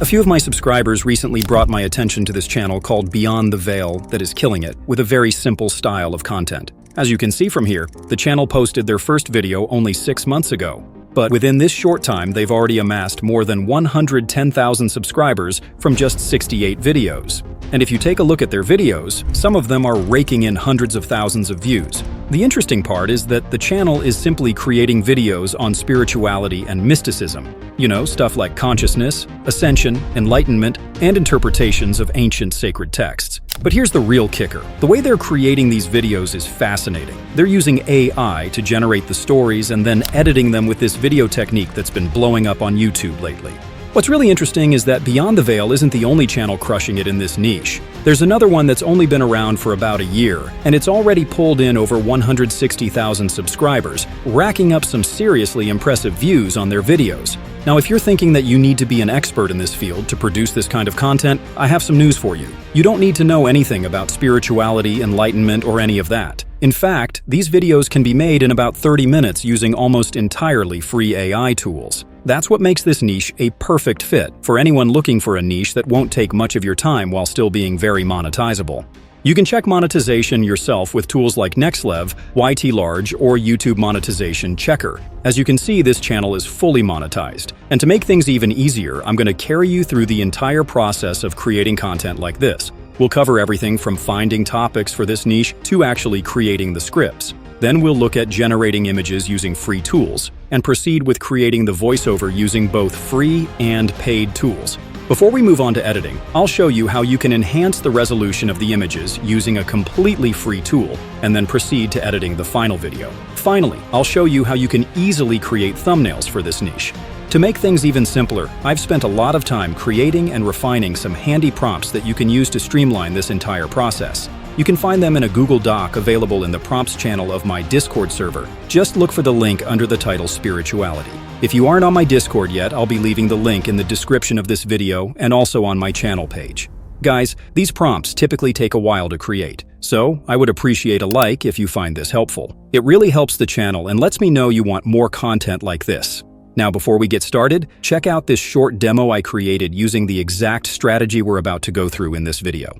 A few of my subscribers recently brought my attention to this channel called Beyond the Veil that is killing it with a very simple style of content. As you can see from here, the channel posted their first video only 6 months ago. But within this short time, they've already amassed more than 110,000 subscribers from just 68 videos. And if you take a look at their videos, some of them are raking in hundreds of thousands of views. The interesting part is that the channel is simply creating videos on spirituality and mysticism. You know, stuff like consciousness, ascension, enlightenment, and interpretations of ancient sacred texts. But here's the real kicker. The way they're creating these videos is fascinating. They're using AI to generate the stories and then editing them with this video technique that's been blowing up on YouTube lately. What's really interesting is that Beyond the Veil isn't the only channel crushing it in this niche. There's another one that's only been around for about a year, and it's already pulled in over 160,000 subscribers, racking up some seriously impressive views on their videos. Now, if you're thinking that you need to be an expert in this field to produce this kind of content, I have some news for you. You don't need to know anything about spirituality, enlightenment, or any of that. In fact, these videos can be made in about 30 minutes using almost entirely free AI tools. That's what makes this niche a perfect fit for anyone looking for a niche that won't take much of your time while still being very monetizable. You can check monetization yourself with tools like NextLev, YT Large, or YouTube Monetization Checker. As you can see, this channel is fully monetized. And to make things even easier, I'm going to carry you through the entire process of creating content like this. We'll cover everything from finding topics for this niche to actually creating the scripts. Then we'll look at generating images using free tools and proceed with creating the voiceover using both free and paid tools. Before we move on to editing, I'll show you how you can enhance the resolution of the images using a completely free tool and then proceed to editing the final video. Finally, I'll show you how you can easily create thumbnails for this niche. To make things even simpler, I've spent a lot of time creating and refining some handy prompts that you can use to streamline this entire process. You can find them in a Google Doc available in the prompts channel of my Discord server. Just look for the link under the title Spirituality. If you aren't on my Discord yet, I'll be leaving the link in the description of this video and also on my channel page. Guys, these prompts typically take a while to create, so I would appreciate a like if you find this helpful. It really helps the channel and lets me know you want more content like this. Now, before we get started, check out this short demo I created using the exact strategy we're about to go through in this video.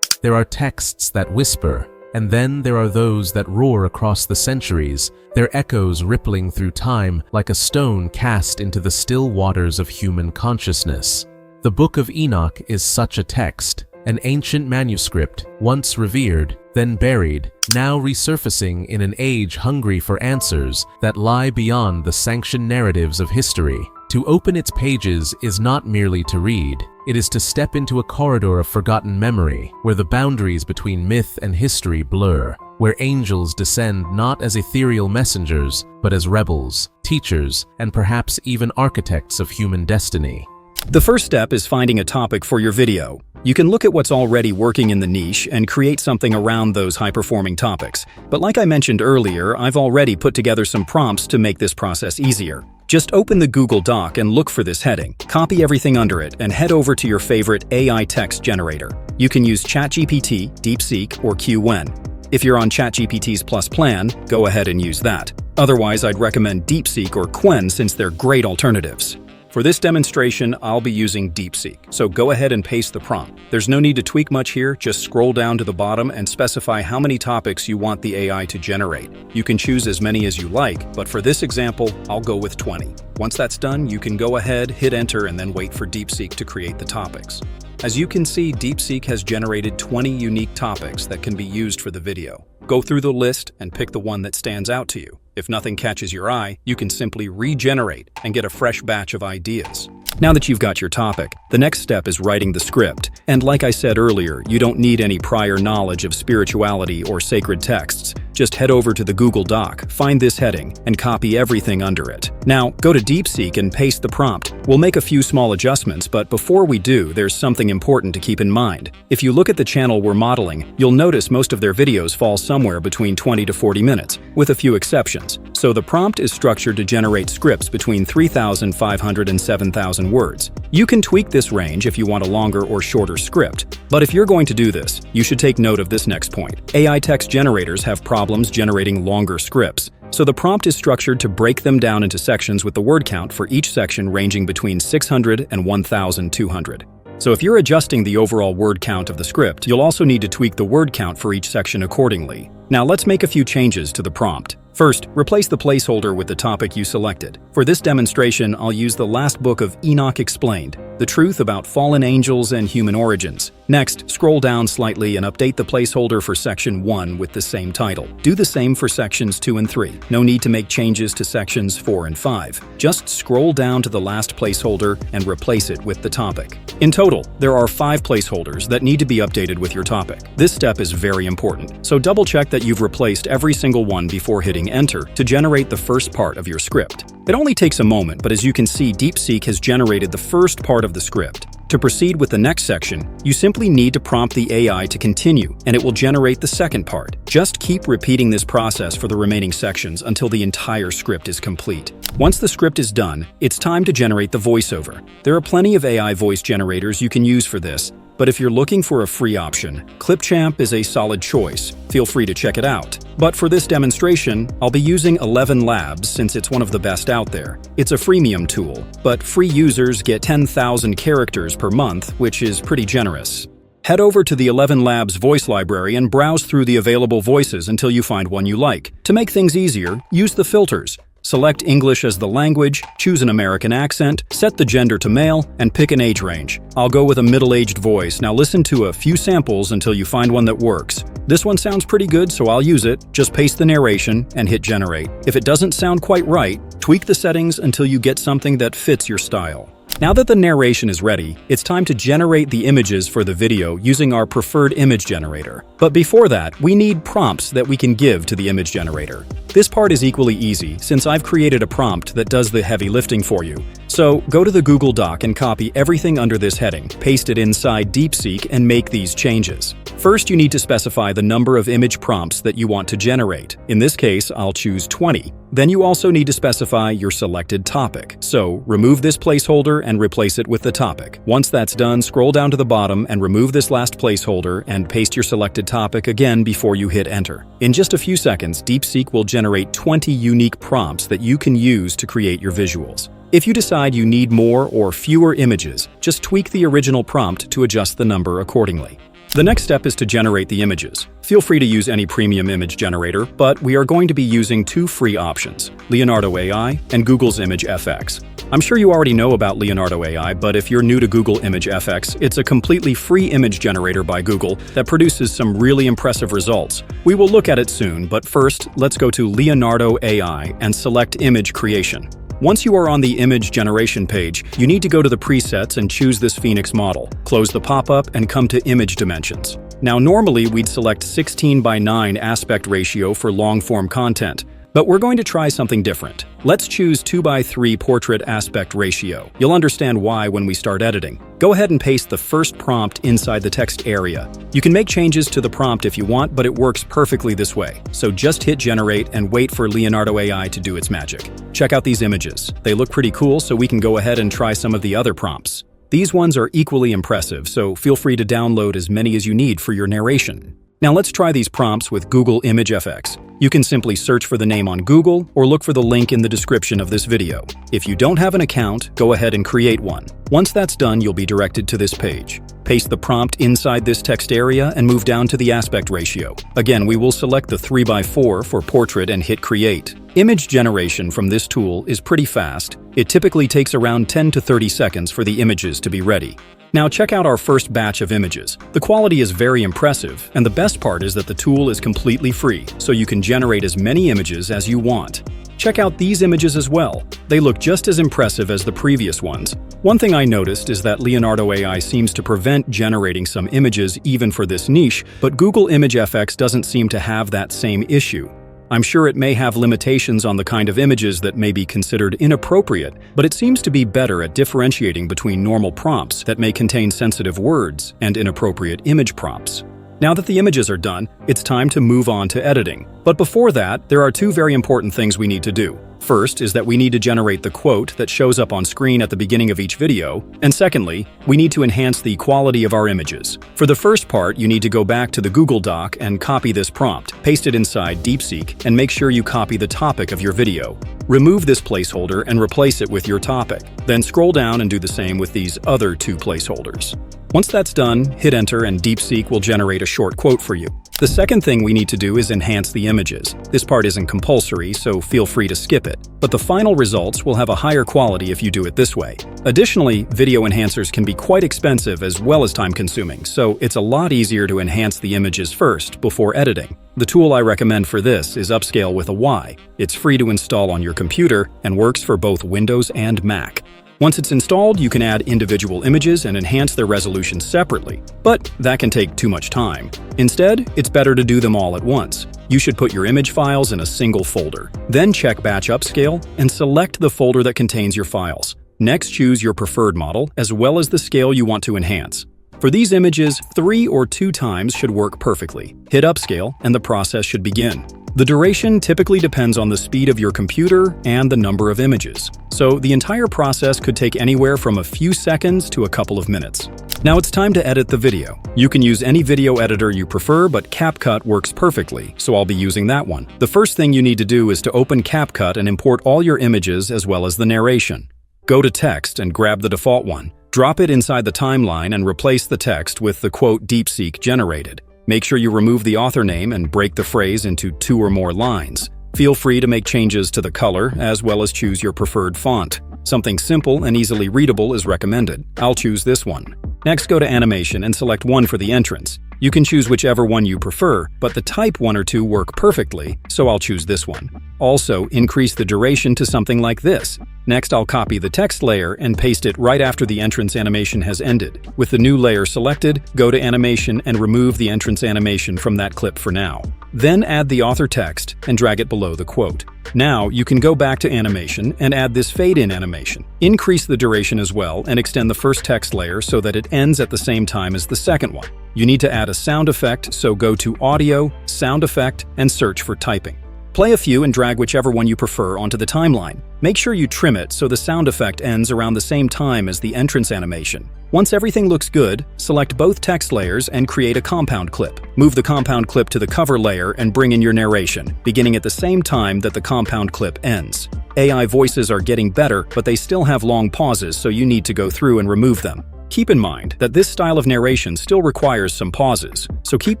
There are texts that whisper, and then there are those that roar across the centuries, their echoes rippling through time like a stone cast into the still waters of human consciousness. The Book of Enoch is such a text, an ancient manuscript, once revered, then buried, now resurfacing in an age hungry for answers that lie beyond the sanctioned narratives of history. To open its pages is not merely to read, it is to step into a corridor of forgotten memory, where the boundaries between myth and history blur, where angels descend not as ethereal messengers, but as rebels, teachers, and perhaps even architects of human destiny. The first step is finding a topic for your video. You can look at what's already working in the niche and create something around those high-performing topics. But like I mentioned earlier, I've already put together some prompts to make this process easier. Just open the Google Doc and look for this heading, copy everything under it, and head over to your favorite AI text generator. You can use ChatGPT, DeepSeek, or Qwen. If you're on ChatGPT's Plus plan, go ahead and use that. Otherwise, I'd recommend DeepSeek or Qwen since they're great alternatives. For this demonstration, I'll be using DeepSeek, so go ahead and paste the prompt. There's no need to tweak much here, just scroll down to the bottom and specify how many topics you want the AI to generate. You can choose as many as you like, but for this example, I'll go with 20. Once that's done, you can go ahead, hit enter, and then wait for DeepSeek to create the topics. As you can see, DeepSeek has generated 20 unique topics that can be used for the video. Go through the list and pick the one that stands out to you. If nothing catches your eye, you can simply regenerate and get a fresh batch of ideas. Now that you've got your topic, the next step is writing the script. And like I said earlier, you don't need any prior knowledge of spirituality or sacred texts. Just head over to the Google Doc, find this heading, and copy everything under it. Now, go to DeepSeek and paste the prompt. We'll make a few small adjustments, but before we do, there's something important to keep in mind. If you look at the channel we're modeling, you'll notice most of their videos fall somewhere between 20 to 40 minutes, with a few exceptions. So the prompt is structured to generate scripts between 3,500 and 7,000 words. You can tweak this range if you want a longer or shorter script, but if you're going to do this, you should take note of this next point. AI text generators have problems generating longer scripts. So the prompt is structured to break them down into sections with the word count for each section ranging between 600 and 1,200. So if you're adjusting the overall word count of the script, you'll also need to tweak the word count for each section accordingly. Now let's make a few changes to the prompt. First, replace the placeholder with the topic you selected. For this demonstration, I'll use the last book of Enoch Explained, the truth about fallen angels and human origins. Next, scroll down slightly and update the placeholder for section 1 with the same title. Do the same for sections 2 and 3. No need to make changes to sections 4 and 5. Just scroll down to the last placeholder and replace it with the topic. In total, there are 5 placeholders that need to be updated with your topic. This step is very important, so double-check that you've replaced every single one before hitting Enter to generate the first part of your script. It only takes a moment, but as you can see, DeepSeek has generated the first part of the script. To proceed with the next section, you simply need to prompt the AI to continue, and it will generate the second part. Just keep repeating this process for the remaining sections until the entire script is complete. Once the script is done, it's time to generate the voiceover. There are plenty of AI voice generators you can use for this, but if you're looking for a free option, Clipchamp is a solid choice. Feel free to check it out. But for this demonstration, I'll be using 11 Labs since it's one of the best out there. It's a freemium tool, but free users get 10,000 characters per month, which is pretty generous. Head over to the 11 Labs voice library and browse through the available voices until you find one you like. To make things easier, use the filters. Select English as the language, choose an American accent, set the gender to male, and pick an age range. I'll go with a middle-aged voice. Now listen to a few samples until you find one that works. This one sounds pretty good, so I'll use it. Just paste the narration and hit generate. If it doesn't sound quite right, tweak the settings until you get something that fits your style. Now that the narration is ready, it's time to generate the images for the video using our preferred image generator. But before that, we need prompts that we can give to the image generator. This part is equally easy since I've created a prompt that does the heavy lifting for you. So go to the Google Doc and copy everything under this heading, paste it inside DeepSeek, and make these changes. First, you need to specify the number of image prompts that you want to generate. In this case, I'll choose 20. Then you also need to specify your selected topic. So remove this placeholder and replace it with the topic. Once that's done, scroll down to the bottom and remove this last placeholder and paste your selected topic again before you hit enter. In just a few seconds, DeepSeek will generate 20 unique prompts that you can use to create your visuals. If you decide you need more or fewer images, just tweak the original prompt to adjust the number accordingly. The next step is to generate the images. Feel free to use any premium image generator, but we are going to be using 2 free options, Leonardo AI and Google's Image FX. I'm sure you already know about Leonardo AI, but if you're new to Google Image FX, it's a completely free image generator by Google that produces some really impressive results. We will look at it soon, but first, let's go to Leonardo AI and select Image Creation. Once you are on the image generation page, you need to go to the presets and choose this Phoenix model. Close the pop-up and come to Image Dimensions. Now normally we'd select 16:9 aspect ratio for long-form content, but we're going to try something different. Let's choose 2:3 portrait aspect ratio. You'll understand why when we start editing. Go ahead and paste the first prompt inside the text area. You can make changes to the prompt if you want, but it works perfectly this way. So just hit generate and wait for Leonardo AI to do its magic. Check out these images. They look pretty cool, so we can go ahead and try some of the other prompts. These ones are equally impressive, so feel free to download as many as you need for your narration. Now let's try these prompts with Google Image FX. You can simply search for the name on Google or look for the link in the description of this video. If you don't have an account, go ahead and create one. Once that's done, you'll be directed to this page. Paste the prompt inside this text area and move down to the aspect ratio. Again, we will select the 3:4 for portrait and hit create. Image generation from this tool is pretty fast. It typically takes around 10 to 30 seconds for the images to be ready. Now check out our first batch of images. The quality is very impressive, and the best part is that the tool is completely free, so you can generate as many images as you want. Check out these images as well. They look just as impressive as the previous ones. One thing I noticed is that Leonardo AI seems to prevent generating some images even for this niche, but Google Image FX doesn't seem to have that same issue. I'm sure it may have limitations on the kind of images that may be considered inappropriate, but it seems to be better at differentiating between normal prompts that may contain sensitive words and inappropriate image prompts. Now that the images are done, it's time to move on to editing. But before that, there are two very important things we need to do. First is that we need to generate the quote that shows up on screen at the beginning of each video, and secondly, we need to enhance the quality of our images. For the first part, you need to go back to the Google Doc and copy this prompt, paste it inside DeepSeek, and make sure you copy the topic of your video. Remove this placeholder and replace it with your topic. Then scroll down and do the same with these other two placeholders. Once that's done, hit enter and DeepSeek will generate a short quote for you. The second thing we need to do is enhance the images. This part isn't compulsory, so feel free to skip it. But the final results will have a higher quality if you do it this way. Additionally, video enhancers can be quite expensive as well as time-consuming, so it's a lot easier to enhance the images first before editing. The tool I recommend for this is Upscale with a Y. It's free to install on your computer and works for both Windows and Mac. Once it's installed, you can add individual images and enhance their resolution separately, but that can take too much time. Instead, it's better to do them all at once. You should put your image files in a single folder. Then check Batch Upscale and select the folder that contains your files. Next, choose your preferred model as well as the scale you want to enhance. For these images, 3 or 2 times should work perfectly. Hit Upscale and the process should begin. The duration typically depends on the speed of your computer and the number of images, so the entire process could take anywhere from a few seconds to a couple of minutes. Now it's time to edit the video. You can use any video editor you prefer, but CapCut works perfectly, so I'll be using that one. The first thing you need to do is to open CapCut and import all your images as well as the narration. Go to Text and grab the default one. Drop it inside the timeline and replace the text with the quote DeepSeek generated. Make sure you remove the author name and break the phrase into 2 or more lines. Feel free to make changes to the color as well as choose your preferred font. Something simple and easily readable is recommended. I'll choose this one. Next, go to Animation and select one for the entrance. You can choose whichever one you prefer, but the type 1 or 2 work perfectly, so I'll choose this one. Also, increase the duration to something like this. Next, I'll copy the text layer and paste it right after the entrance animation has ended. With the new layer selected, go to Animation and remove the entrance animation from that clip for now. Then add the author text and drag it below the quote. Now, you can go back to Animation and add this fade-in animation. Increase the duration as well and extend the first text layer so that it ends at the same time as the second one. You need to add a sound effect, so go to Audio, Sound Effect, and search for Typing. Play a few and drag whichever one you prefer onto the timeline. Make sure you trim it so the sound effect ends around the same time as the entrance animation. Once everything looks good, select both text layers and create a compound clip. Move the compound clip to the cover layer and bring in your narration, beginning at the same time that the compound clip ends. AI voices are getting better, but they still have long pauses, so you need to go through and remove them. Keep in mind that this style of narration still requires some pauses, so keep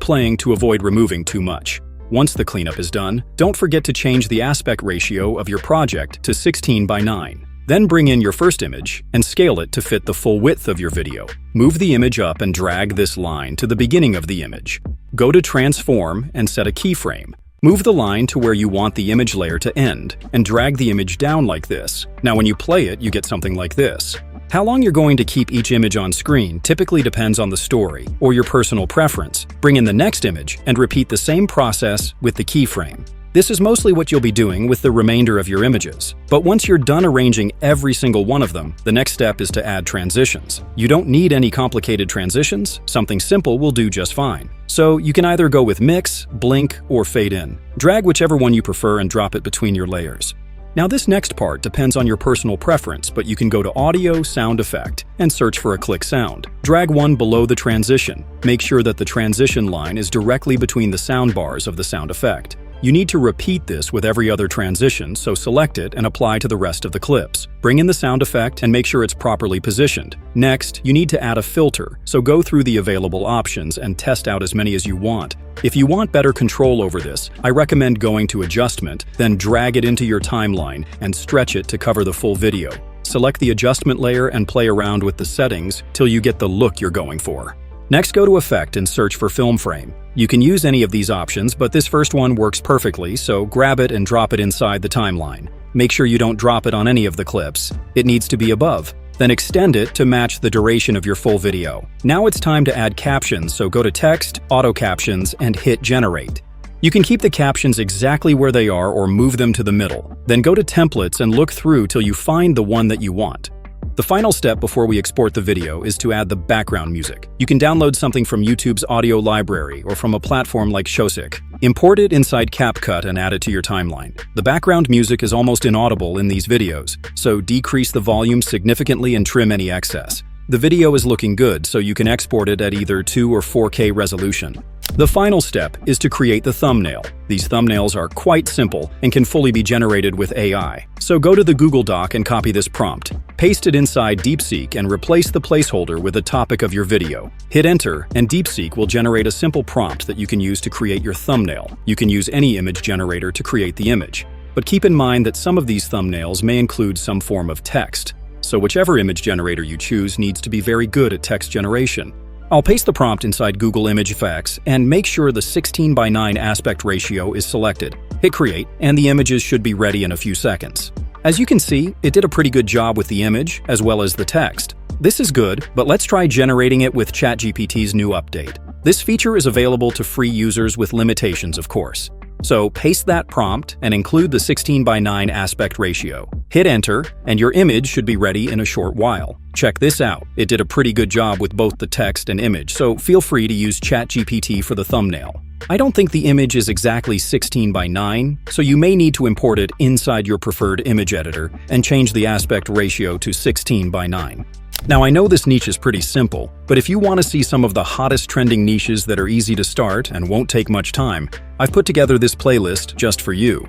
playing to avoid removing too much. Once the cleanup is done, don't forget to change the aspect ratio of your project to 16:9. Then bring in your first image and scale it to fit the full width of your video. Move the image up and drag this line to the beginning of the image. Go to Transform and set a keyframe. Move the line to where you want the image layer to end and drag the image down like this. Now when you play it, you get something like this. How long you're going to keep each image on screen typically depends on the story or your personal preference. Bring in the next image and repeat the same process with the keyframe. This is mostly what you'll be doing with the remainder of your images. But once you're done arranging every single one of them, the next step is to add transitions. You don't need any complicated transitions. Something simple will do just fine. So you can either go with mix, blink, or fade in. Drag whichever one you prefer and drop it between your layers. Now this next part depends on your personal preference, but you can go to Audio, Sound Effect, and search for a click sound. Drag one below the transition. Make sure that the transition line is directly between the sound bars of the sound effect. You need to repeat this with every other transition, so select it and apply to the rest of the clips. Bring in the sound effect and make sure it's properly positioned. Next, you need to add a filter, so go through the available options and test out as many as you want. If you want better control over this, I recommend going to Adjustment, then drag it into your timeline and stretch it to cover the full video. Select the adjustment layer and play around with the settings till you get the look you're going for. Next, go to Effect and search for Film Frame. You can use any of these options, but this first one works perfectly, so grab it and drop it inside the timeline. Make sure you don't drop it on any of the clips. It needs to be above. Then extend it to match the duration of your full video. Now it's time to add captions, so go to Text, Auto Captions, and hit Generate. You can keep the captions exactly where they are or move them to the middle. Then go to Templates and look through till you find the one that you want. The final step before we export the video is to add the background music. You can download something from YouTube's audio library or from a platform like Shosik. Import it inside CapCut and add it to your timeline. The background music is almost inaudible in these videos, so decrease the volume significantly and trim any excess. The video is looking good, so you can export it at either 2 or 4K resolution. The final step is to create the thumbnail. These thumbnails are quite simple and can fully be generated with AI. So go to the Google Doc and copy this prompt. Paste it inside DeepSeek and replace the placeholder with the topic of your video. Hit enter, and DeepSeek will generate a simple prompt that you can use to create your thumbnail. You can use any image generator to create the image. But keep in mind that some of these thumbnails may include some form of text. So whichever image generator you choose needs to be very good at text generation. I'll paste the prompt inside Google Image Effects and make sure the 16:9 aspect ratio is selected. Hit create, and the images should be ready in a few seconds. As you can see, it did a pretty good job with the image as well as the text. This is good, but let's try generating it with ChatGPT's new update. This feature is available to free users with limitations, of course. So paste that prompt and include the 16:9 aspect ratio. Hit enter, and your image should be ready in a short while. Check this out. It did a pretty good job with both the text and image, so feel free to use ChatGPT for the thumbnail. I don't think the image is exactly 16:9, so you may need to import it inside your preferred image editor and change the aspect ratio to 16:9. Now, I know this niche is pretty simple, but if you want to see some of the hottest trending niches that are easy to start and won't take much time, I've put together this playlist just for you.